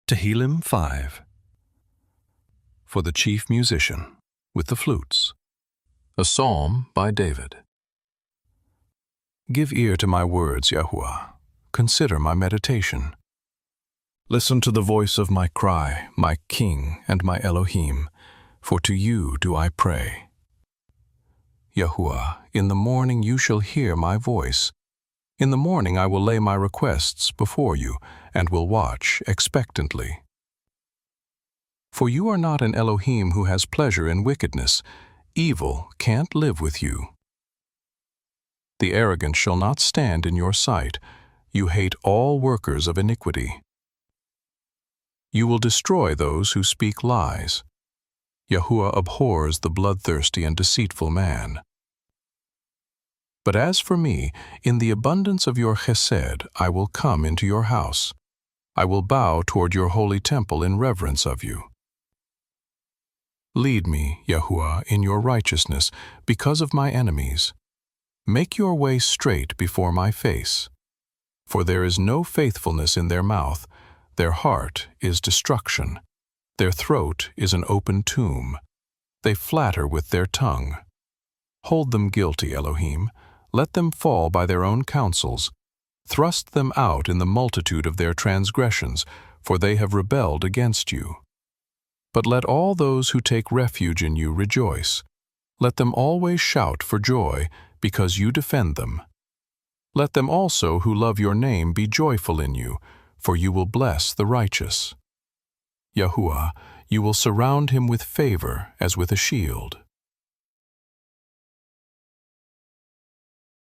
Tehillim 5. For the chief musician, with the flutes. A psalm by David. Give ear to my words, Yahuwah. Consider my meditation. Listen to the voice of my cry, my King and my Elohim, for to you do I pray. Yahuwah, in the morning you shall hear my voice. In the morning I will lay my requests before you, and will watch expectantly. For you are not an Elohim who has pleasure in wickedness. Evil can't live with you. The arrogant shall not stand in your sight. You hate all workers of iniquity. You will destroy those who speak lies. Yahuwah abhors the bloodthirsty and deceitful man. But as for me, in the abundance of your chesed, I will come into your house. I will bow toward your holy temple in reverence of you. Lead me, Yahuwah, in your righteousness, because of my enemies. Make your way straight before my face. For there is no faithfulness in their mouth. Their heart is destruction. Their throat is an open tomb. They flatter with their tongue. Hold them guilty, Elohim. Let them fall by their own counsels. Thrust them out in the multitude of their transgressions, for they have rebelled against you. But let all those who take refuge in you rejoice. Let them always shout for joy, because you defend them. Let them also who love your name be joyful in you, for you will bless the righteous. Yahuwah, you will surround him with favor as with a shield.